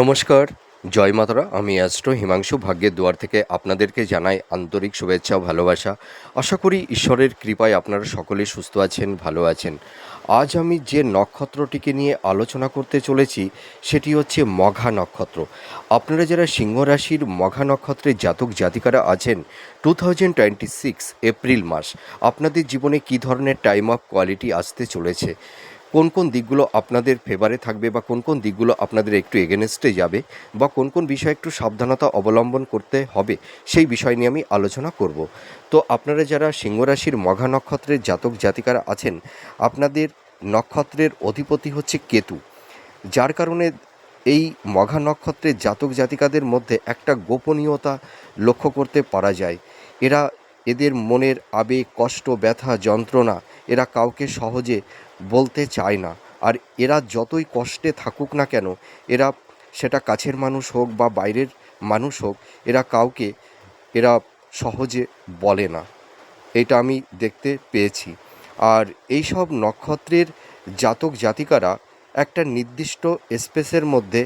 নমস্কার, জয় মাতারা। আমি অ্যাস্ট্রো হিমাংশু ভাগ্যের দুয়ার থেকে আপনাদেরকে জানাই আন্তরিক শুভেচ্ছা ও ভালোবাসা। আশা করি ঈশ্বরের কৃপায় আপনারা সকলে সুস্থ আছেন, ভালো আছেন। আজ আমি যে নক্ষত্রটিকে নিয়ে আলোচনা করতে চলেছি সেটি হচ্ছে মঘা নক্ষত্র। আপনারা যারা সিংহ রাশির মঘা নক্ষত্রের জাতক জাতিকারা আছেন, 2026 এপ্রিল মাস আপনাদের জীবনে কী ধরনের টাইম অফ কোয়ালিটি আসতে চলেছে, কোন কোন দিকগুলো আপনাদের ফেভারে থাকবে বা কোন কোন দিকগুলো আপনাদের একটু এগেনস্টে যাবে বা কোন কোন বিষয়ে একটু সাবধানতা অবলম্বন করতে হবে, সেই বিষয় নিয়ে আমি আলোচনা করব। তো আপনারা যারা সিংহ রাশির মঘা নক্ষত্রের জাতক জাতিকারা আছেন, আপনাদের নক্ষত্রের অধিপতি হচ্ছে কেতু, যার কারণে এই মঘা নক্ষত্রের জাতক জাতিকাদের মধ্যে একটা গোপনীয়তা লক্ষ্য করতে পারা যায়। এদের মনের আবেগ, কষ্ট, ব্যথা, যন্ত্রণা এরা কাউকে সহজে বলতে চায় না। আর এরা যতই কষ্টে থাকুক না কেন, এরা সেটা কাছের মানুষ হোক বা বাইরের মানুষ হোক, এরা সহজে বলে না। এটা আমি দেখতে পেয়েছি। আর এই সব নক্ষত্রের জাতক জাতিকারা একটা নির্দিষ্ট স্পেসের মধ্যে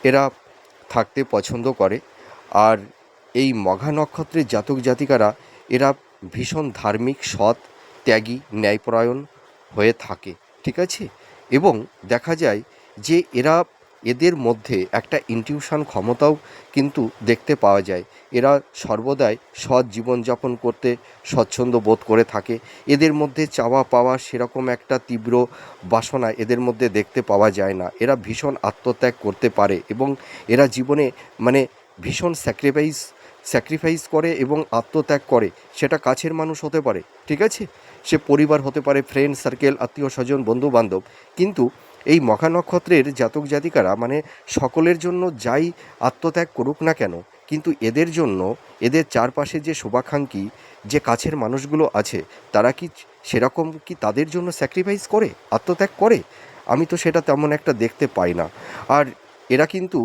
এরা থাকতে পছন্দ করে। আর এই মঘা নক্ষত্রের জাতক জাতিকারা এরা ভীষণ ধার্মিক, সৎ, ত্যাগী, ন্যায়পরায়ণ হয়ে থাকে, ঠিক আছে? এবং দেখা যায় যে এদের মধ্যে একটা ইনটিউশন ক্ষমতাও কিন্তু দেখতে পাওয়া যায়। এরা সর্বদাই সৎ জীবনযাপন করতে স্বচ্ছন্দ বোধ করে থাকে। এদের মধ্যে চাওয়া পাওয়া সেরকম একটা তীব্র বাসনা এদের মধ্যে দেখতে পাওয়া যায় না। এরা ভীষণ আত্মত্যাগ করতে পারে এবং এরা জীবনে মানে ভীষণ স্যাক্রিফাইস করে এবং আত্মত্যাগ করে। সেটা কাছের মানুষ হতে পারে, ঠিক আছে? সে পরিবার হতে পারে, ফ্রেন্ড সার্কেল, আত্মীয় স্বজন, বন্ধু বান্ধব। কিন্তু এই মঘা নক্ষত্রের জাতক জাতিকারা সকলের জন্য যাই আত্মত্যাগ করুক না কেন, কিন্তু এদের জন্য, এদের চারপাশে যে শুভাকাঙ্ক্ষী যে কাছের মানুষগুলো আছে, তারা কি সেরকম কি তাদের জন্য স্যাক্রিফাইস করে, আত্মত্যাগ করে? আমি তো সেটা তেমন একটা দেখতে পাই না। আর এরা কিন্তু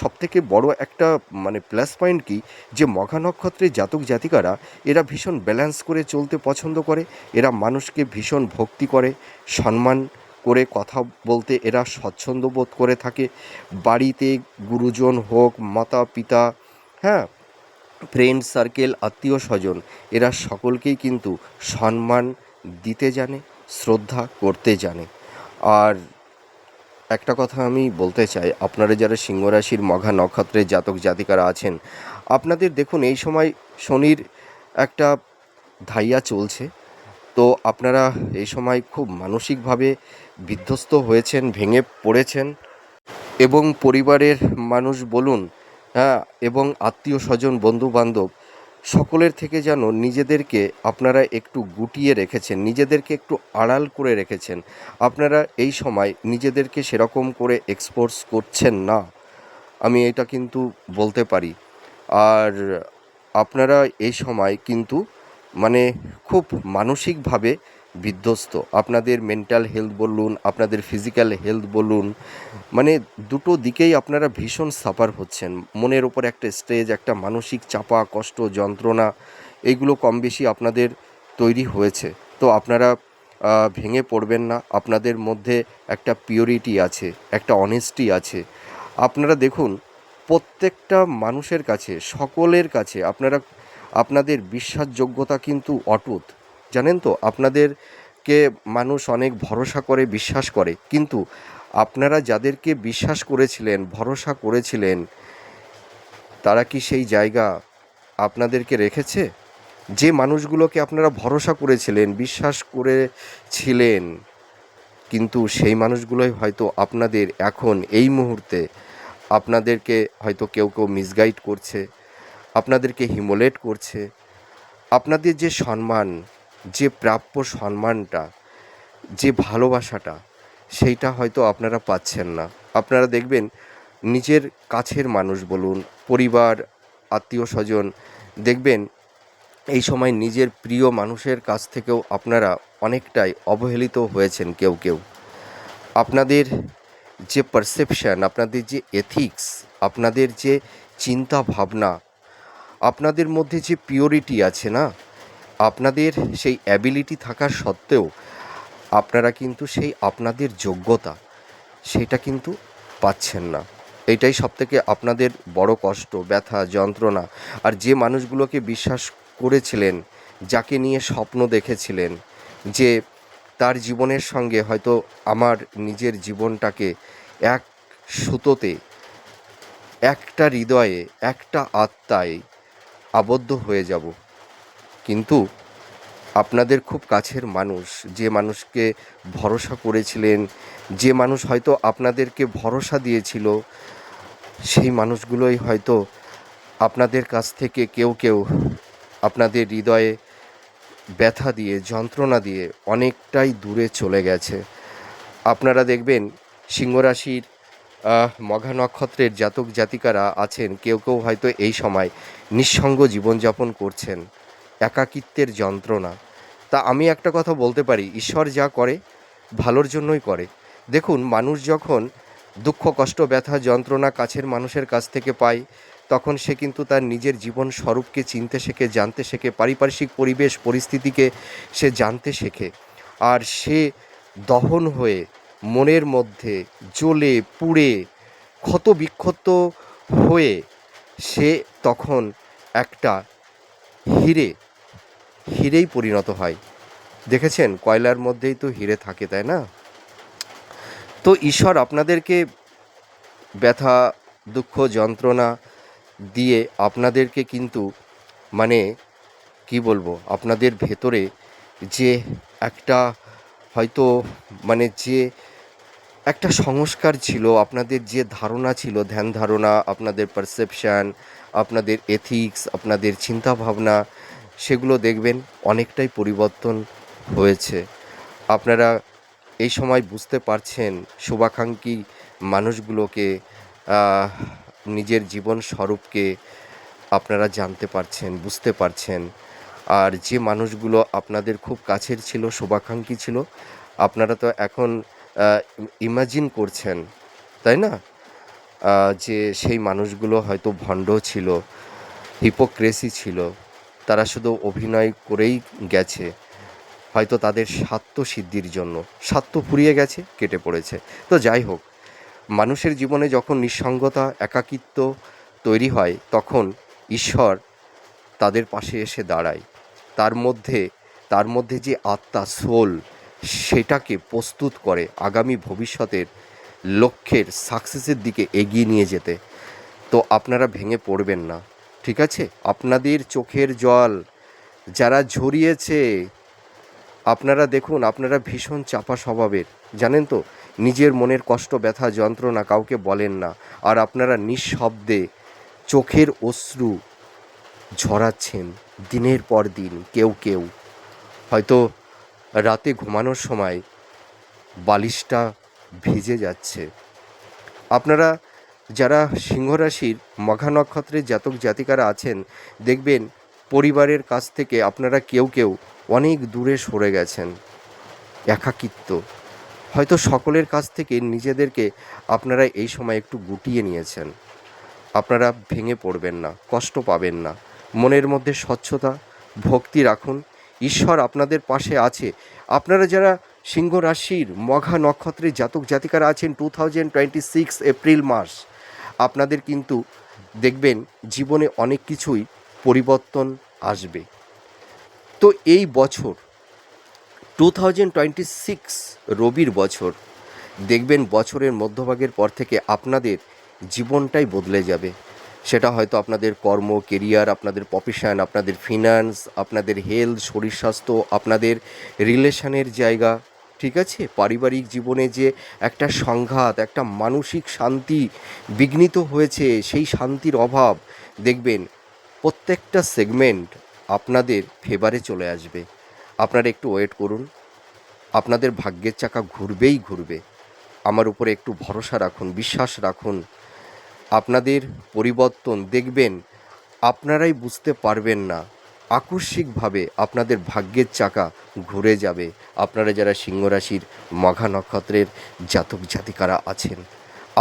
সবথেকে বড় একটা প্লাস পয়েন্ট কি, যে মঘা নক্ষত্রের জাতক জাতিকারা এরা ভীষণ ব্যালেন্স করে চলতে পছন্দ করে। এরা মানুষকে ভীষণ ভক্তি করে, সম্মান করে কথা বলতে এরা স্বচ্ছন্দ বোধ করে থাকে। বাড়িতে গুরুজন হোক, মাতা পিতা, হ্যাঁ, ফ্রেন্ড সার্কেল, আত্মীয় স্বজন, এরা সকলকেই কিন্তু সম্মান দিতে জানে, শ্রদ্ধা করতে জানে। আর একটা কথা আমি বলতে চাই, আপনারা যারা সিংহ রাশির মঘা নক্ষত্রের জাতক জাতিকারা আছেন, আপনাদের দেখুন এই সময় শনির একটা ধাইয়া চলছে। তো আপনারা এই সময় খুব মানসিকভাবে বিধ্বস্ত হয়েছেন, ভেঙে পড়েছেন এবং পরিবারের মানুষ বলুন, হ্যাঁ, এবং আত্মীয় স্বজন, বন্ধু বান্ধব, সকলের থেকে যেন নিজেদেরকে আপনারা একটু গুটিয়ে রেখেছেন, নিজেদেরকে একটু আড়াল করে রেখেছেন। আপনারা এই সময় নিজেদেরকে সেরকম করে এক্সপোজ করছেন না, আমি এটা কিন্তু বলতে পারি। আর আপনারা এই সময় কিন্তু খুব মানসিকভাবে বিধ্বস্ত। আপনাদের মেন্টাল হেলথ বলুন, আপনাদের ফিজিক্যাল হেলথ বলুন, দুটো দিকেই আপনারা ভীষণ সাফার হচ্ছেন। মনের ওপর একটা স্ট্রেস, একটা মানসিক চাপা, কষ্ট, যন্ত্রণা, এইগুলো কম বেশি আপনাদের তৈরি হয়েছে। তো আপনারা ভেঙে পড়বেন না। আপনাদের মধ্যে একটা পিওরিটি আছে, একটা অনেস্টি আছে। আপনারা দেখুন, প্রত্যেকটা মানুষের কাছে, সকলের কাছে আপনাদের বিশ্বাসযোগ্যতা কিন্তু অটুট, জানেন তো? আপনাদেরকে মানুষ অনেক ভরসা করে, বিশ্বাস করে, কিন্তু আপনারা যাদেরকে বিশ্বাস করেছিলেন, ভরসা করেছিলেন, তারা কি সেই জায়গা আপনাদেরকে রেখেছে? যে মানুষগুলোকে আপনারা ভরসা করেছিলেন, বিশ্বাস করেছিলেন, কিন্তু সেই মানুষগুলোই হয়তো আপনাদের এখন এই মুহূর্তে আপনাদেরকে হয়তো কেউ মিসগাইড করছে, আপনাদেরকে হিমোলেট করছে। আপনাদের যে সম্মান, যে প্রাপ্য সম্মানটা, যে ভালোবাসাটা, সেইটা হয়তো আপনারা পাচ্ছেন না। আপনারা দেখবেন নিজের কাছের মানুষ বলুন, পরিবার, আত্মীয় স্বজন, দেখবেন এই সময় নিজের প্রিয় মানুষের কাছ থেকেও আপনারা অনেকটাই অবহেলিত হয়েছেন। কেউ আপনাদের যে পারসেপশান, আপনাদের যে এথিক্স, আপনাদের যে চিন্তা ভাবনা, আপনাদের মধ্যে যে পিওরিটি আছে না, আপনাদের সেই অ্যাবিলিটি থাকা সত্ত্বেও আপনারা কিন্তু সেই আপনাদের যোগ্যতা, সেটা কিন্তু পাচ্ছেন না। এইটাই সবথেকে আপনাদের বড় কষ্ট, ব্যথা, যন্ত্রণা। আর যে মানুষগুলোকে বিশ্বাস করেছিলেন, যাকে নিয়ে স্বপ্ন দেখেছিলেন যে তার জীবনের সঙ্গে হয়তো আমার নিজের জীবনটাকে এক সুতোতে, একটা হৃদয়ে, একটা আত্মায় আবদ্ধ হয়ে যাব, কিন্তু আপনাদের খুব কাছের মানুষ, যে মানুষকে ভরসা করেছিলেন, যে মানুষ হয়তো আপনাদেরকে ভরসা দিয়েছিল, সেই মানুষগুলোই হয়তো আপনাদের কাছ থেকে কেউ কেউ আপনাদের হৃদয়ে ব্যথা দিয়ে, যন্ত্রণা দিয়ে অনেকটাই দূরে চলে গেছে। আপনারা দেখবেন সিংহরাশির মঘা নক্ষত্রের জাতক জাতিকারা আছেন, কেউ কেউ হয়তো এই সময় নিঃসঙ্গ জীবনযাপন করছেন, একাকিত্বের যন্ত্রণা। তা আমি একটা কথা বলতে পারি, ঈশ্বর যা করে ভালোর জন্যই করে। দেখুন, মানুষ যখন দুঃখ, কষ্ট, ব্যথা, যন্ত্রণা কাছের মানুষের কাছ থেকে পায়, তখন সে কিন্তু তার নিজের জীবন স্বরূপকে চিনতে শেখে, জানতে শেখে, পারিপার্শ্বিক পরিবেশ পরিস্থিতিকে সে জানতে শেখে। আর সে দহন হয়ে মনের মধ্যে জ্বলে পুড়ে ক্ষত বিক্ষত হয়ে সে তখন একটা হিরে হিরেই পরিণত হয়। দেখেছেন, কয়লার মধ্যেই তো হিরে থাকে, তাই না? তো ঈশ্বর আপনাদেরকে ব্যথা, দুঃখ, যন্ত্রণা দিয়ে আপনাদেরকে কিন্তু মানে কি বলবো, আপনাদের ভেতরে যে একটা হয়তো যে একটা সংস্কার ছিল, আপনাদের যে ধারণা ছিল, ধ্যান ধারণা, আপনাদের পারসেপশান, আপনাদের এথিক্স, আপনাদের চিন্তাভাবনা, সেগুলো দেখবেন অনেকটাই পরিবর্তন হয়েছে। আপনারা এই সময় বুঝতে পারছেন শুভাকাঙ্ক্ষী মানুষগুলোকে, নিজের জীবন স্বরূপকে আপনারা জানতে পারছেন, বুঝতে পারছেন। আর যে মানুষগুলো আপনাদের খুব কাছের ছিল, শুভাকাঙ্ক্ষী ছিল, আপনারা তো এখন ইমাজিন করছেন, তাই না? যে সেই মানুষগুলো হয়তো ভণ্ড ছিল, হিপোক্রেসি ছিল, তারা শুধু অভিনয় করেই গেছে, হয়তো তাদের স্বার্থ সিদ্ধির জন্য। স্বার্থ ফুরিয়ে গেছে, কেটে পড়েছে। তো যাই হোক, মানুষের জীবনে যখন নিঃসঙ্গতা, একাকিত্ব তৈরি হয়, তখন ঈশ্বর তাদের পাশে এসে দাঁড়ায়। তার মধ্যে যে আত্মা, সোল, সেটাকে প্রস্তুত করে আগামী ভবিষ্যতের লক্ষ্যের সাকসেসের দিকে এগিয়ে নিয়ে যেতে। তো আপনারা ভেঙে পড়বেন না, ঠিক আছে? আপনাদের চোখের জল যারা ঝরিয়েছে, আপনারা দেখুন, আপনারা ভীষণ চাপা স্বভাবের, জানেন তো? নিজের মনের কষ্ট, ব্যথা, যন্ত্রণা কাউকে বলেন না। আর আপনারা নিঃশব্দে চোখের অশ্রু ঝরাচ্ছেন দিনের পর দিন। কেউ কেউ হয়তো রাতে ঘুমানোর সময় বালিশটা ভিজে যাচ্ছে। আপনারা যারা সিংহরাশির মঘা নক্ষত্রের জাতক জাতিকারা আছেন, দেখবেন পরিবারের কাছ থেকে আপনারা কেউ কেউ অনেক দূরে সরে গেছেন। একাকিত্ব, হয়তো সকলের কাছ থেকে নিজেদেরকে আপনারা এই সময় একটু গুটিয়ে নিয়েছেন। আপনারা ভেঙে পড়বেন না, কষ্ট পাবেন না। মনের মধ্যে স্বচ্ছতা, ভক্তি রাখুন। ঈশ্বর আপনাদের পাশে আছে। আপনারা যারা সিংহ রাশির মঘা নক্ষত্রের জাতক জাতিকারা আছেন, 2026 এপ্রিল মাস আপনাদের কিন্তু দেখবেন জীবনে অনেক কিছুই পরিবর্তন আসবে। তো এই বছর 2026 রবির বছর, দেখবেন বছরের মধ্যভাগের পর থেকে আপনাদের জীবনটাই বদলে যাবে। সেটা হয়তো আপনাদের কর্ম, কেরিয়ার, আপনাদের প্রফেশন, আপনাদের ফিনান্স, আপনাদের হেলথ, শরীর স্বাস্থ্য, আপনাদের রিলেশনের জায়গা, ঠিক আছে? পারিবারিক জীবনে যে একটা সংঘাত, একটা মানসিক শান্তি বিঘ্নিত হয়েছে, সেই শান্তির অভাব, দেখবেন প্রত্যেকটা সেগমেন্ট আপনাদের ফেভারে চলে আসবে। আপনারা একটু ওয়েট করুন, আপনাদের ভাগ্যের চাকা ঘুরবেই ঘুরবে। আমার উপরে একটু ভরসা রাখুন, বিশ্বাস রাখুন। আপনাদের পরিবর্তন দেখবেন, আপনারাই বুঝতে পারবেন না, আকস্মিকভাবে আপনাদের ভাগ্যের চাকা ঘুরে যাবে। আপনারা যারা সিংহরাশির মঘা নক্ষত্রের জাতক জাতিকারা আছেন,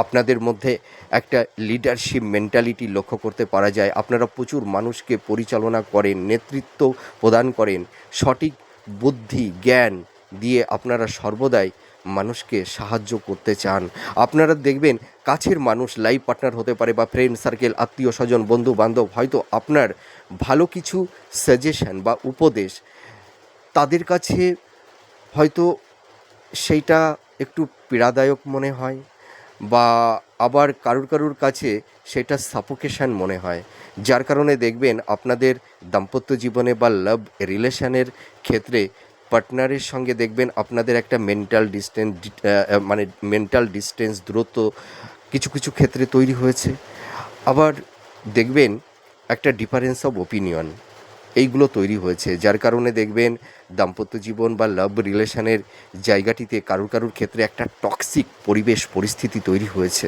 আপনাদের মধ্যে একটা লিডারশিপ মেন্টালিটি লক্ষ্য করতে পারা যায়। আপনারা প্রচুর মানুষকে পরিচালনা করেন, নেতৃত্ব প্রদান করেন, সঠিক বুদ্ধি জ্ঞান দিয়ে আপনারা সর্বদাই মানুষকে সাহায্য করতে চান। আপনারা দেখবেন কাছের মানুষ লাইফ পার্টনার হতে পারে বা ফ্রেন্ড সার্কেল, আত্মীয় স্বজন, বন্ধু বান্ধব হয়তো আপনার ভালো কিছু সাজেশন বা উপদেশ তাদের কাছে হয়তো সেইটা একটু পীড়াদায়ক মনে হয়, বা আবার কারুর কাছে সেটা সাফোকেশন মনে হয়। যার কারণে দেখবেন আপনাদের দাম্পত্য জীবনে বা লাভ রিলেশনের ক্ষেত্রে পার্টনারের সঙ্গে দেখবেন আপনাদের একটা মেন্টাল ডিস্টেন্স দূরত্ব কিছু কিছু ক্ষেত্রে তৈরি হয়েছে। আবার দেখবেন একটা ডিফারেন্স অফ ওপিনিয়ন এইগুলো তৈরি হয়েছে, যার কারণে দেখবেন দাম্পত্য জীবন বা লাভ রিলেশনের জায়গাটিতে কারুর ক্ষেত্রে একটা টক্সিক পরিবেশ পরিস্থিতি তৈরি হয়েছে।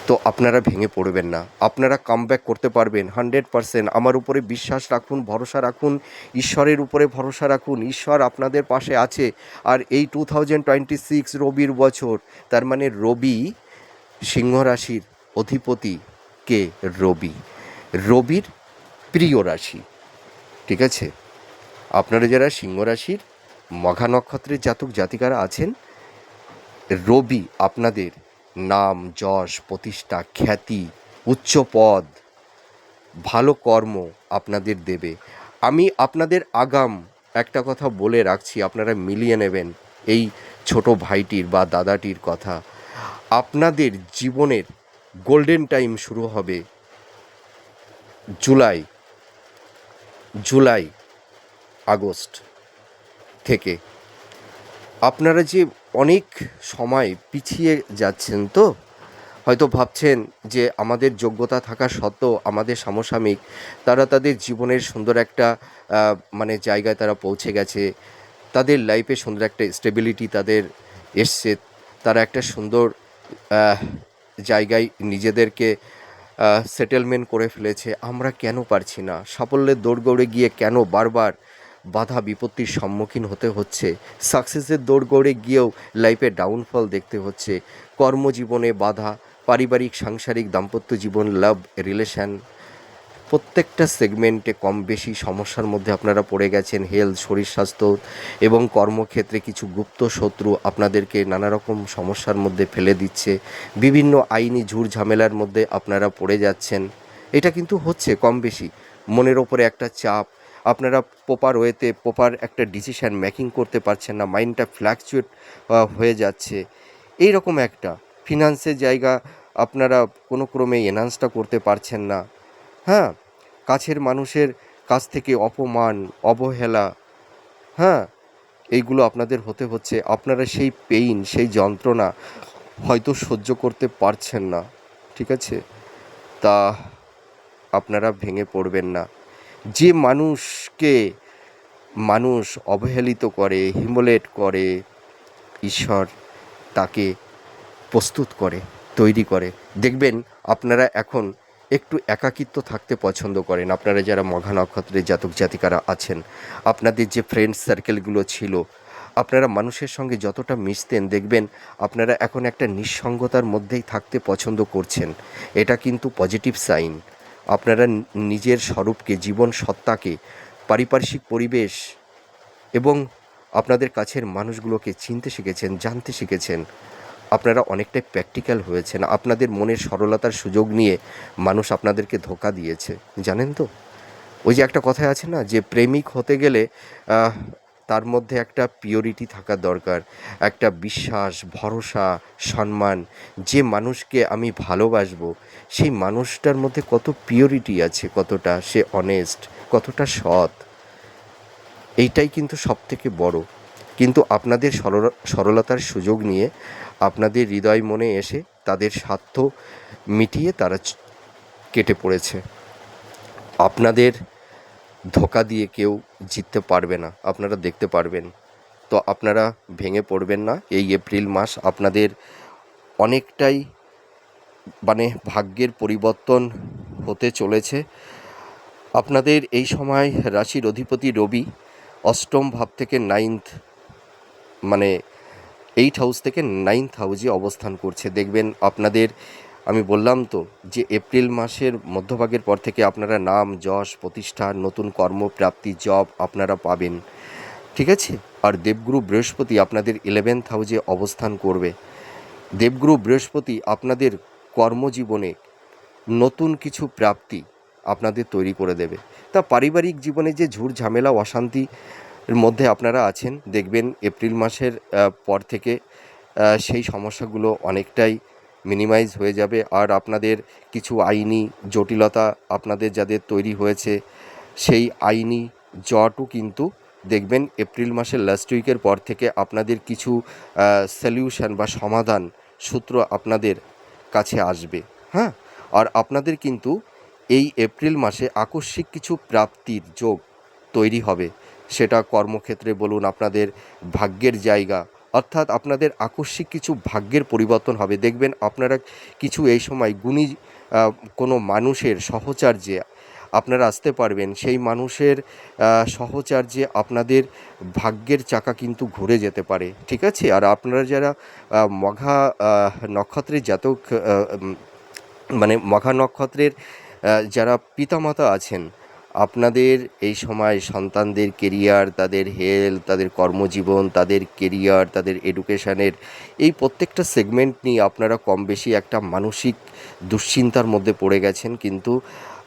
তো আপনারা ভেঙে পড়বেন না, আপনারা কামব্যাক করতে পারবেন 100%। আমার উপরে বিশ্বাস রাখুন, ভরসা রাখুন, ঈশ্বরের উপরে ভরসা রাখুন, ঈশ্বর আপনাদের পাশে আছে। আর এই 2026 রবির বছর, তার মানে রবি সিংহ রাশির অধিপতি কে? রবি, রবির প্রিয় রাশি, ঠিক আছে? আপনারা যারা সিংহ রাশির মঘা নক্ষত্রের জাতক জাতিকারা আছেন, রবি আপনাদের নাম, যশ, প্রতিষ্ঠা, খ্যাতি, উচ্চ পদ, ভালো কর্ম আপনাদের দেবে। আমি আপনাদের আগাম একটা কথা বলে রাখছি, আপনারা মিলিয়ে নেবেন এই ছোট ভাইটির বা দাদাটির কথা। আপনাদের জীবনের গোল্ডেন টাইম শুরু হবে জুলাই আগস্ট থেকে। আপনারা যে অনেক সময় পিছিয়ে যাচ্ছেন, তো হয়তো ভাবছেন যে আমাদের যোগ্যতা থাকা সত্ত্বেও আমাদের সমসাময়িক তারা তাদের জীবনের সুন্দর একটা জায়গায় তারা পৌঁছে গেছে, তাদের লাইফে সুন্দর একটা স্টেবিলিটি তাদের এসছে, তারা একটা সুন্দর জায়গায় নিজেদেরকে সেটেলমেন্ট করে ফেলেছে। আমরা কেন পারছি না? সাফল্যের দৌড়গৌড়ে গিয়ে কেন বারবার বাধা বিপত্তির সম্মুখীন হতে হচ্ছে? সাকসেসের দৌড়গৌড়ে গিয়েও লাইফে ডাউনফল দেখতে হচ্ছে, কর্মজীবনে বাধা, পারিবারিক, সাংসারিক, দাম্পত্য জীবন, লাভ রিলেশন, প্রত্যেকটা সেগমেন্টে কম বেশি সমস্যার মধ্যে আপনারা পড়ে গেছেন। হেলথ, শরীর স্বাস্থ্য এবং কর্মক্ষেত্রে কিছু গুপ্ত শত্রু আপনাদেরকে নানা রকম সমস্যার মধ্যে ফেলে দিচ্ছে, বিভিন্ন আইনি ঝুট ঝামেলার মধ্যে আপনারা পড়ে যাচ্ছেন। এটা কিন্তু হচ্ছে কম বেশি, মনের ওপরে একটা চাপ, আপনারা প্রপার ওয়েতে প্রপার একটা ডিসিশান মেকিং করতে পারছেন না, মাইন্ডটা ফ্ল্যাকচুয়েট হয়ে যাচ্ছে। এই রকম একটা ফিনান্সের জায়গা আপনারা কোনো ক্রমে এনহান্সটা করতে পারছেন না। হ্যাঁ, কাছের মানুষের কাছ থেকে অপমান, অবহেলা, হ্যাঁ, এইগুলো আপনাদের হতে হচ্ছে। আপনারা সেই পেইন, সেই যন্ত্রণা হয়তো সহ্য করতে পারছেন না, ঠিক আছে? তা আপনারা ভেঙে পড়বেন না। যে মানুষকে মানুষ অবহেলিত করে, হিমোলেট করে, ঈশ্বর তাকে প্রস্তুত করে, তৈরি করে। দেখবেন আপনারা এখন একটু একাকিত্ব থাকতে পছন্দ করেন। আপনারা যারা মঘা নক্ষত্রের জাতক জাতিকারা আছেন, আপনাদের যে ফ্রেন্ড সার্কেলগুলো ছিল, আপনারা মানুষের সঙ্গে যতটা মিশতেন, দেখবেন আপনারা এখন একটা নিঃসঙ্গতার মধ্যেই থাকতে পছন্দ করছেন। এটা কিন্তু পজিটিভ সাইন। আপনারা নিজের স্বরূপকে, জীবন সত্তাকে, পারিপার্শ্বিক পরিবেশ এবং আপনাদের কাছের মানুষগুলোকে চিনতে শিখেছেন, জানতে শিখেছেন। আপনারা অনেকটাই প্র্যাকটিক্যাল হয়েছেন। আপনাদের মনের সরলতার সুযোগ নিয়ে মানুষ আপনাদেরকে ধোঁকা দিয়েছে, জানেন তো? ওই যে একটা কথায় আছে না, যে প্রেমিক হতে গেলে তার মধ্যে একটা পিওরিটি থাকা দরকার, একটা বিশ্বাস, ভরসা, সম্মান। যে মানুষকে আমি ভালোবাসবো সেই মানুষটার মধ্যে কত পিওরিটি আছে, কতটা সে অনেস্ট, কতটা সৎ, এইটাই কিন্তু সবথেকে বড়। কিন্তু আপনাদের সরলতার সুযোগ নিয়ে আপনাদের হৃদয় মনে এসে তাদের স্বার্থ মিটিয়ে তারা কেটে পড়েছে। আপনাদের ধোঁকা দিয়ে কেউ জিততে পারবে না, আপনারা দেখতে পারবেন। তো আপনারা ভেঙে পড়বেন না। এই এপ্রিল মাস আপনাদের অনেকটাই ভাগ্যের পরিবর্তন হতে চলেছে। আপনাদের এই সময় রাশির অধিপতি রবি অষ্টম ভাব থেকে এইট হাউস থেকে 9th হাউসে অবস্থান করছে। দেখবেন আপনাদের, আমি বললাম তো যে এপ্রিল মাসের মধ্যভাগের পর থেকে আপনারা নাম, যশ, প্রতিষ্ঠা, নতুন কর্মপ্রাপ্তি, জব আপনারা পাবেন। ঠিক আছে। আর দেবগুরু বৃহস্পতি আপনাদের 11th হাউসে অবস্থান করবে। দেবগুরু বৃহস্পতি আপনাদের কর্মজীবনে নতুন কিছু প্রাপ্তি আপনাদের তৈরি করে দেবে। তা পারিবারিক জীবনে যে ঝুট ঝামেলা অশান্তির মধ্যে আপনারা আছেন, দেখবেন এপ্রিল মাসের পর থেকে সেই সমস্যাগুলো অনেকটাই মিনিমাইজ হয়ে যাবে। আর আপনাদের কিছু আইনি জটিলতা আপনাদের যাদের তৈরি হয়েছে, সেই আইনি জটও কিন্তু দেখবেন এপ্রিল মাসের লাস্ট উইকের পর থেকে আপনাদের কিছু সলিউশন বা সমাধান সূত্র আপনাদের কাছে আসবে। হ্যাঁ, আর আপনাদের কিন্তু এই এপ্রিল মাসে আকস্মিক কিছু প্রাপ্তির যোগ তৈরি হবে। সেটা কর্মক্ষেত্রে বলুন, আপনাদের ভাগ্যের জায়গা, অর্থাৎ আপনাদের আকস্মিক কিছু ভাগ্যের পরিবর্তন হবে। দেখবেন আপনারা কিছু এই সময় গুণী কোনো মানুষের সহচর্যে আপনারা আসতে পারবেন। সেই মানুষের সহচর্যে আপনাদের ভাগ্যের চাকা কিন্তু ঘুরে যেতে পারে। ঠিক আছে। আর আপনারা যারা মঘা নক্ষত্রের জাতক, মানে মঘা নক্ষত্রের যারা পিতামাতা আছেন, আপনাদের এই সময় সন্তানদের কেরিয়ার, তাদের হেলথ, তাদের কর্মজীবন, তাদের কেরিয়ার, তাদের এডুকেশানের এই প্রত্যেকটা সেগমেন্ট নিয়ে আপনারা কম বেশি একটা মানসিক দুশ্চিন্তার মধ্যে পড়ে গেছেন। কিন্তু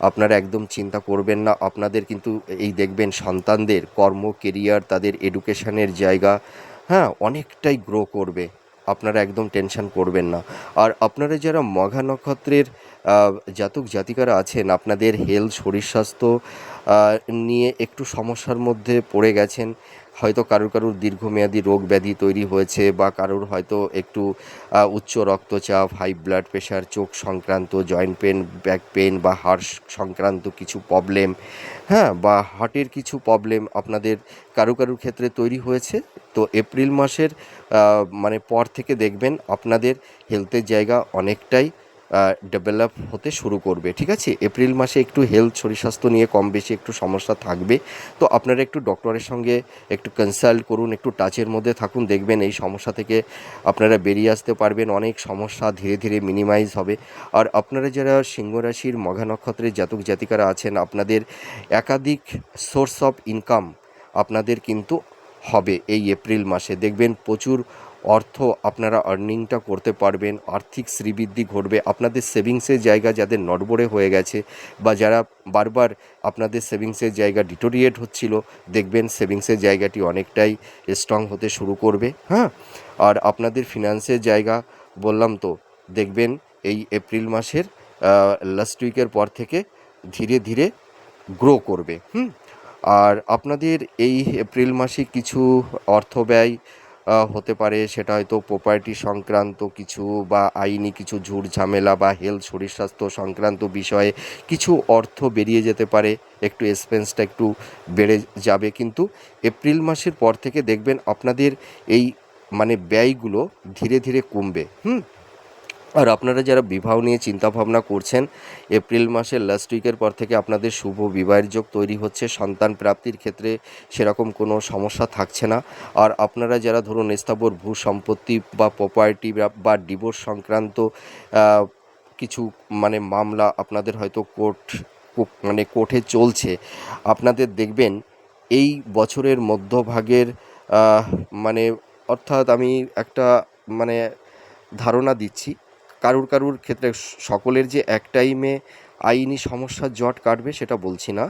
আপনারা একদম চিন্তা করবেন না। আপনাদের কিন্তু এই দেখবেন সন্তানদের কর্ম, কেরিয়ার, তাদের এডুকেশানের জায়গা, হ্যাঁ, অনেকটাই গ্রো করবে। আপনারা একদম টেনশন করবেন না। আর আপনারা যারা মঘা নক্ষত্রের জাতক জাতিকারা আছেন, আপনাদের হেলথ, শরীর স্বাস্থ্য নিয়ে একটু সমস্যার মধ্যে পড়ে গেছেন। হয়তো কারুর দীর্ঘমেয়াদী রোগ ব্যাধি তৈরি হয়েছে, বা কারুর হয়তো একটু উচ্চ রক্তচাপ, হাই ব্লাড প্রেশার, চোখ সংক্রান্ত, জয়েন্ট পেন, ব্যাক পেন, বা হাড় সংক্রান্ত কিছু প্রবলেম, হ্যাঁ, বা হার্টের কিছু প্রবলেম আপনাদের কারুর ক্ষেত্রে তৈরি হয়েছে। তো এপ্রিল মাসের মানে পর থেকে দেখবেন আপনাদের হেলথের জায়গা অনেকটাই ডেভেলপ হতে শুরু করবে। ঠিক আছে। এপ্রিল মাসে একটু হেলথ, শরীর স্বাস্থ্য নিয়ে কম বেশি একটু সমস্যা থাকবে। তো আপনারা একটু ডক্টরের সঙ্গে একটু কনসাল্ট করুন, একটু টাচের মধ্যে থাকুন। দেখবেন এই সমস্যা থেকে আপনারা বেরিয়ে আসতে পারবেন। অনেক সমস্যা ধীরে ধীরে মিনিমাইজ হবে। আর আপনারা যারা সিংহ রাশির মঘা নক্ষত্রের জাতক জাতিকারা আছেন, আপনাদের একাধিক সোর্স অফ ইনকাম আপনাদের কিন্তু হবে এই এপ্রিল মাসে। দেখবেন প্রচুর অর্থ আপনারা আর্নিংটা করতে পারবেন। আর্থিক শ্রীবৃদ্ধি ঘটবে। আপনাদের সেভিংসের জায়গা যাদের নড়বড়ে হয়ে গেছে, বা যারা বারবার আপনাদের সেভিংসের জায়গা ডিটোরিয়েট হচ্ছিল, দেখবেন সেভিংসের জায়গাটি অনেকটাই স্ট্রং হতে শুরু করবে। হ্যাঁ, আর আপনাদের ফিনান্সের জায়গা বললাম তো, দেখবেন এই এপ্রিল মাসের লাস্ট উইকের পর থেকে ধীরে ধীরে গ্রো করবে। আর আপনাদের এই এপ্রিল মাসে কিছু অর্থ ব্যয় হতে পারে। সেটা হয়তো প্রপার্টি সংক্রান্ত কিছু, বা আইনি কিছু ঝুট ঝামেলা, বা হেলথ, শরীর স্বাস্থ্য সংক্রান্ত বিষয়ে কিছু অর্থ বেরিয়ে যেতে পারে। একটু এক্সপেন্সটা একটু বেড়ে যাবে। কিন্তু এপ্রিল মাসের পর থেকে দেখবেন আপনাদের এই মানে ব্যয়গুলো ধীরে ধীরে কমবে। আর আপনারা যারা বিবাহ নিয়ে চিন্তাভাবনা করছেন, এপ্রিল মাসের লাস্ট উইকের পর থেকে আপনাদের শুভ বিবাহের যোগ তৈরি হচ্ছে। সন্তান প্রাপ্তির ক্ষেত্রে সেরকম কোনো সমস্যা থাকছে না। আর আপনারা যারা ধরুন স্থাবর ভূ সম্পত্তি বা প্রপার্টি বা ডিভোর্স সংক্রান্ত কিছু মানে মামলা আপনাদের হয়তো মানে কোর্টে চলছে, আপনাদের দেখবেন এই বছরের মধ্যভাগের মানে, অর্থাৎ আমি একটা মানে ধারণা দিচ্ছি, কারুর ক্ষেত্রে সকলের যে এক টাইমে আইনি সমস্যার জট কাটবে সেটা বলছি না।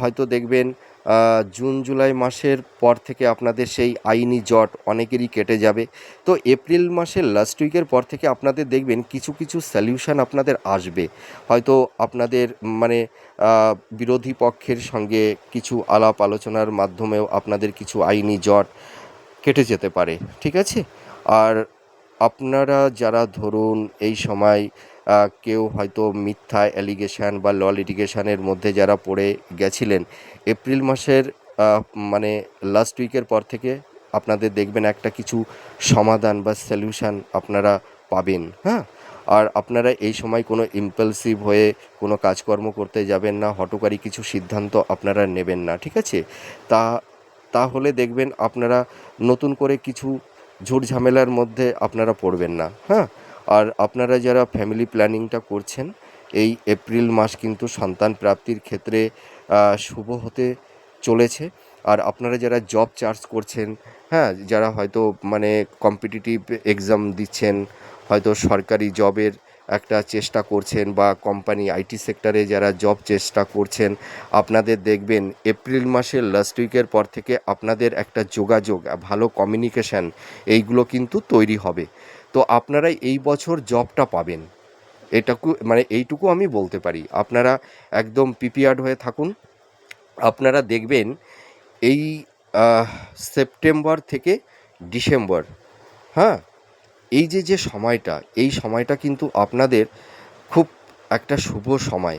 হয়তো দেখবেন জুন জুলাই মাসের পর থেকে আপনাদের সেই আইনি জট অনেকেরই কেটে যাবে। তো এপ্রিল মাসের লাস্ট উইকের পর থেকে আপনাদের দেখবেন কিছু কিছু সলিউশন আপনাদের আসবে। হয়তো আপনাদের মানে বিরোধী পক্ষের সঙ্গে কিছু আলাপ আলোচনার মাধ্যমেও আপনাদের কিছু আইনি জট কেটে যেতে পারে। ঠিক আছে। আর আপনারা যারা ধরুন এই সময় কেউ হয়তো মিথ্যা অ্যালিগেশন বা ল লিটিগেশনের মধ্যে যারা পড়ে গেছিলেন, এপ্রিল মাসের মানে লাস্ট উইকের পর থেকে আপনাদের দেখবেন একটা কিছু সমাধান বা সলিউশন আপনারা পাবেন। হ্যাঁ, আর আপনারা এই সময় কোনো ইম্পালসিভ হয়ে কোনো কাজকর্ম করতে যাবেন না। হঠকারী কিছু সিদ্ধান্ত আপনারা নেবেন না। ঠিক আছে। তা তাহলে দেখবেন আপনারা নতুন করে কিছু ঝুট ঝামেলার মধ্যে আপনারা পড়বেন না। হ্যাঁ, আর আপনারা যারা ফ্যামিলি প্ল্যানিংটা করছেন, এই এপ্রিল মাস কিন্তু সন্তান প্রাপ্তির ক্ষেত্রে শুভ হতে চলেছে। আর আপনারা যারা জব চার্জ করছেন, হ্যাঁ, যারা হয়তো মানে কম্পিটিটিভ এক্সাম দিচ্ছেন, হয়তো সরকারি জবের একটা চেষ্টা করছেন, বা কোম্পানি আইটি সেক্টরে যারা জব চেষ্টা করছেন, আপনাদের দেখবেন এপ্রিল মাসের লাস্ট উইকের পর থেকে আপনাদের একটা যোগাযোগ, ভালো কমিউনিকেশান, এইগুলো কিন্তু তৈরি হবে। তো আপনারা এই বছর জবটা পাবেন, এইটুকু আমি বলতে পারি। আপনারা একদম প্রিপেয়ার্ড হয়ে থাকুন। আপনারা দেখবেন এই আহ, সেপ্টেম্বর থেকে ডিসেম্বর, হ্যাঁ, এই যে সময়টা, এই সময়টা কিন্তু আপনাদের খুব একটা শুভ সময়।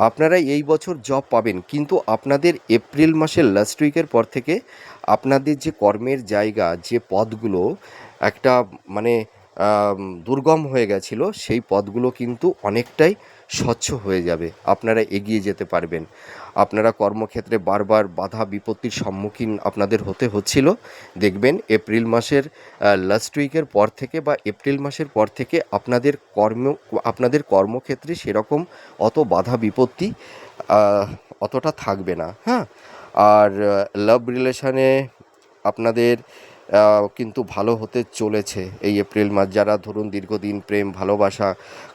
আপনারা এই বছর জব পাবেন, কিন্তু আপনাদের এপ্রিল মাসের লাস্ট উইকের পর থেকে আপনাদের যে কর্মের জায়গা, যে পথগুলো একটা মানে দুর্গম হয়ে গেছিলো, সেই পথগুলো কিন্তু অনেকটাই স্বচ্ছ হয়ে যাবে, আপনারা এগিয়ে যেতে পারবেন। আপনারা কর্মক্ষেত্রে বারবার বাধা বিপত্তির সম্মুখীন আপনাদের হতে হচ্ছিল, দেখবেন এপ্রিল মাসের লাস্ট উইকের পর থেকে বা এপ্রিল মাসের পর থেকে আপনাদের কর্মক্ষেত্রে সেরকম অত বাধা বিপত্তি আহ, অতটা থাকবে না, হ্যাঁ। আর লাভ রিলেশানে আপনাদের কিন্তু ভালো হতে চলেছে এই এপ্রিল মাস। যারা ধরুন দীর্ঘদিন প্রেম ভালোবাসা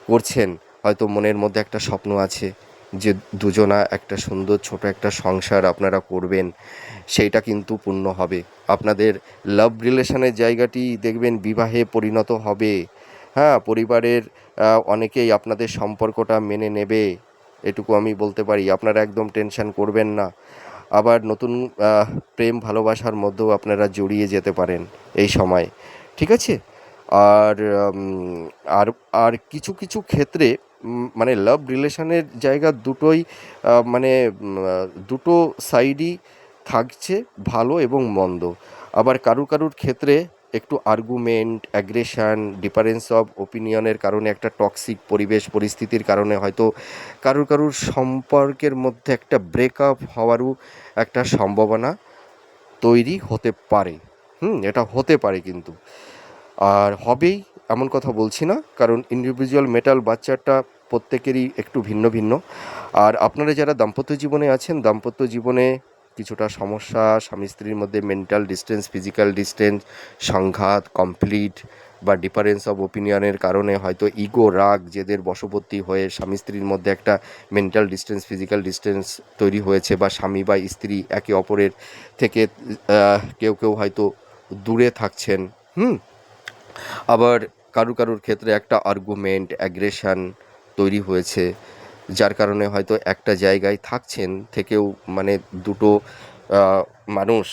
করছেন, হয়তো মনের মধ্যে একটা স্বপ্ন আছে যে দুজনা একটা সুন্দর ছোট একটা সংসার আপনারা করবেন, সেইটা কিন্তু পূর্ণ হবে। আপনাদের লাভ রিলেশনের জায়গাটি দেখবেন বিবাহে পরিণত হবে, হ্যাঁ। পরিবারের অনেকেই আপনাদের সম্পর্কটা মেনে নেবে, এটুকু আমি বলতে পারি। আপনারা একদম টেনশন করবেন না। আবার নতুন প্রেম ভালোবাসার মধ্যেও আপনারা জড়িয়ে যেতে পারেন এই সময়, ঠিক আছে। আর আর আর কিছু কিছু ক্ষেত্রে মানে লাভ রিলেশনের জায়গা দুটোই, মানে দুটো সাইডই থাকছে, ভালো এবং মন্দ। আবার কারুর ক্ষেত্রে একটু আর্গুমেন্ট, অ্যাগ্রেশন, ডিফারেন্স অফ ওপিনিয়নের কারণে, একটা টক্সিক পরিবেশ পরিস্থিতির কারণে হয়তো কারুর সম্পর্কের মধ্যে একটা ব্রেকআপ হওয়ারও একটা সম্ভাবনা তৈরি হতে পারে। এটা হতে পারে কিন্তু, আর হবেই এমন কথা বলছি না, কারণ ইন্ডিভিজুয়াল মেটাল বাচ্চাটা প্রত্যেকেরই একটু ভিন্ন ভিন্ন। আর আপনারা যারা দাম্পত্য জীবনে আছেন, দাম্পত্য জীবনে কিছুটা সমস্যা, স্বামী স্ত্রীর মধ্যে মেন্টাল ডিস্টেন্স, ফিজিক্যাল ডিস্টেন্স, সংঘাত কমপ্লিট, বা ডিফারেন্স অফ ওপিনিয়নের কারণে হয়তো ইগো, রাগ, জেদের বশবর্তী হয়ে স্বামী স্ত্রীর মধ্যে একটা মেন্টাল ডিস্টেন্স, ফিজিক্যাল ডিস্টেন্স তৈরি হয়েছে, বা স্বামী বা স্ত্রী একে অপরের থেকে কেউ হয়তো দূরে থাকছেন। আবার কারুর ক্ষেত্রে একটা আর্গুমেন্ট, অ্যাগ্রেশন তৈরি হয়েছে, যার কারণে হয়তো একটা জায়গায় থাকছেন থেকেও মানে দুটো মানুষ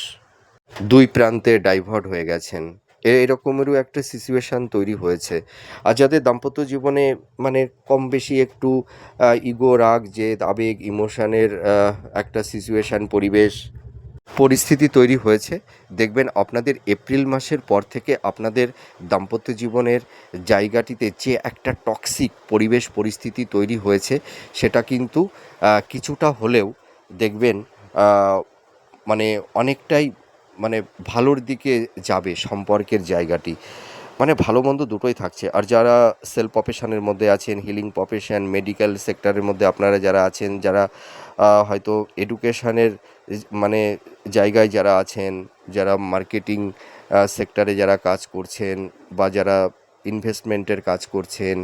দুই প্রান্তে ডাইভার্ট হয়ে গেছেন, এরকমেরও একটা সিচুয়েশান তৈরি হয়েছে। আর যাদের দাম্পত্য জীবনে মানে কম বেশি একটু ইগো, রাগ, জেদ, আবেগ, ইমোশনের একটা সিচুয়েশান, পরিস্থিতি তৈরি হয়েছে, দেখবেন আপনাদের এপ্রিল মাসের পর থেকে আপনাদের দাম্পত্য জীবনের জায়গাটিতে যে একটা টক্সিক পরিবেশ পরিস্থিতি তৈরি হয়েছে, সেটা কিন্তু কিছুটা হলেও দেখবেন আহ, মানে অনেকটাই মানে ভালোর দিকে যাবে সম্পর্কের জায়গাটি। মানে ভালো মন্দ দুটোই থাকছে। আর যারা সেলফ প্রফেশনের মধ্যে আছেন, হিলিং প্রফেশন, মেডিকেল সেক্টরের মধ্যে আপনারা যারা আছেন, যারা হয়তো এডুকেশনের মানে জায়গায় যারা আছেন, যারা মার্কেটিং সেক্টরে যারা কাজ করছেন, বা যারা ইনভেস্টমেন্টের কাজ করছেন,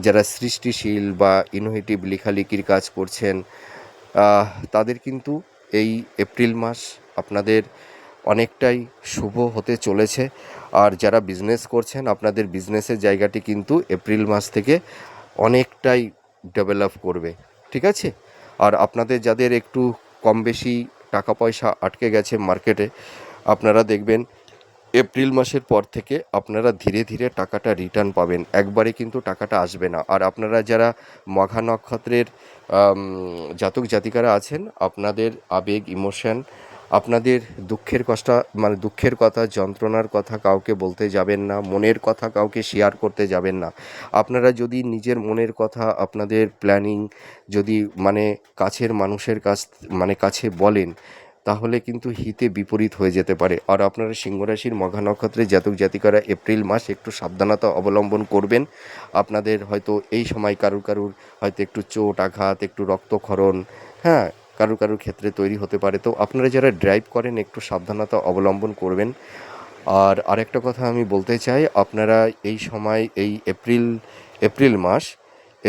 যারা সৃষ্টিশীল বা ইনোভেটিভ লেখালেখির কাজ করছেন, তাদের কিন্তু এই এপ্রিল মাস আপনাদের অনেকটাই শুভ হতে চলেছে। আর যারা বিজনেস করছেন, আপনাদের বিজনেসের জায়গাটি কিন্তু এপ্রিল মাস থেকে অনেকটাই ডেভেলপ করবে, ঠিক আছে। আর আপনাদের যাদের একটু কম বেশি টাকা পয়সা আটকে গেছে মার্কেটে, আপনারা দেখবেন এপ্রিল মাসের পর থেকে আপনারা ধীরে ধীরে টাকাটা রিটার্ন পাবেন, একবারে কিন্তু টাকাটা আসবে না। আর আপনারা যারা মঘা নক্ষত্রের জাতক জাতিকারা আছেন, আপনাদের আবেগ, ইমোশন, আপনাদের দুঃখের কথা, যন্ত্রণার কথা কাউকে বলতে যাবেন না, মনের কথা কাউকে শেয়ার করতে যাবেন না। আপনারা যদি নিজের মনের কথা, আপনাদের প্ল্যানিং যদি কাছের মানুষের কাছে বলেন, তাহলে কিন্তু হিতে বিপরীত হয়ে যেতে পারে। আর আপনারা সিংহ রাশির মঘা নক্ষত্রের জাতক জাতিকারা এপ্রিল মাস একটু সাবধানতা অবলম্বন করবেন। আপনাদের হয়তো এই সময় কারুর হয়তো একটু চোট আঘাত, একটু রক্তক্ষরণ, হ্যাঁ, কারুর কারুর ক্ষেত্রে তৈরি হতে পারে। তো আপনারা যারা ড্রাইভ করেন একটু সাবধানতা অবলম্বন করবেন। আর আরেকটা কথা আমি বলতে চাই, আপনারা এই সময় এই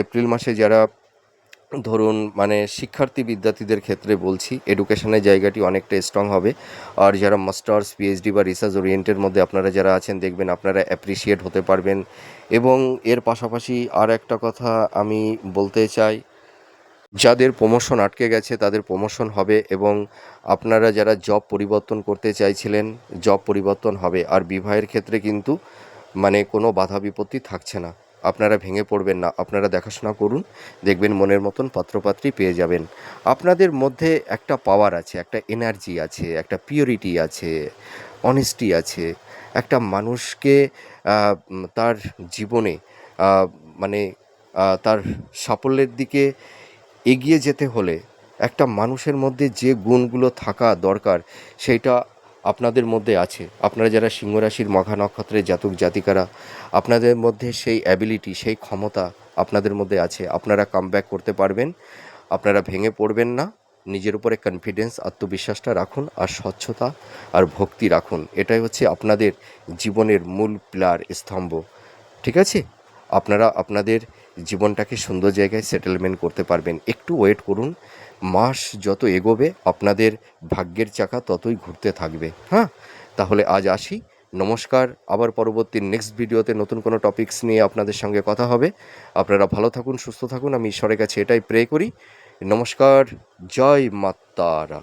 এপ্রিল মাসে যারা ধরুন মানে শিক্ষার্থী বিদ্যার্থীদের ক্ষেত্রে বলছি, এডুকেশনের জায়গাটি অনেকটা স্ট্রং হবে। আর যারা মাস্টার্স পিএইচডি বা রিসার্চ ওরিয়েন্টের মধ্যে আপনারা যারা আছেন, দেখবেন আপনারা অ্যাপ্রিসিয়েট হতে পারবেন। এবং এর পাশাপাশি আর একটা কথা আমি বলতে চাই, যাদের প্রমোশন আটকে গেছে তাদের প্রমোশন হবে, এবং আপনারা যারা জব পরিবর্তন করতে চাইছিলেন জব পরিবর্তন হবে। আর বিবাহের ক্ষেত্রে কিন্তু মানে কোনো বাধা বিপত্তি থাকছে না। আপনারা ভেঙে পড়বেন না, আপনারা দেখাশোনা করুন, দেখবেন মনের মতন পাত্রপাত্রী পেয়ে যাবেন। আপনাদের মধ্যে একটা পাওয়ার আছে, একটা এনার্জি আছে, একটা পিওরিটি আছে, অনেস্টি আছে। একটা মানুষকে তার জীবনে আহ, মানে তার সাফল্যের দিকে এগিয়ে যেতে হলে একটা মানুষের মধ্যে যে গুণগুলো থাকা দরকার সেইটা আপনাদের মধ্যে আছে। আপনারা যারা সিংহ রাশির মঘা নক্ষত্রের জাতক জাতিকারা, আপনাদের মধ্যে সেই অ্যাবিলিটি, সেই ক্ষমতা আপনাদের মধ্যে আছে। আপনারা কামব্যাক করতে পারবেন, আপনারা ভেঙে পড়বেন না। নিজের উপরে কনফিডেন্স, আত্মবিশ্বাসটা রাখুন, আর স্বচ্ছতা আর ভক্তি রাখুন। এটাই হচ্ছে আপনাদের জীবনের মূল পিলার, স্তম্ভ। ঠিক আছে? আপনারা আপনাদের জীবনটাকে সুন্দর জায়গায় সেটেলমেন্ট করতে পারবেন। একটু ওয়েট করুন, মাস যত এগোবে আপনাদের ভাগ্যের চাকা ততই ঘুরতে থাকবে। হ্যাঁ, তাহলে আজ আসি, নমস্কার। আবার পরবর্তী নেক্সট ভিডিওতে নতুন কোনো টপিকস নিয়ে আপনাদের সঙ্গে কথা হবে। আপনারা ভালো থাকুন, সুস্থ থাকুন, আমি ঈশ্বরের কাছে এটাই প্রে করি। নমস্কার, জয় মা তারা।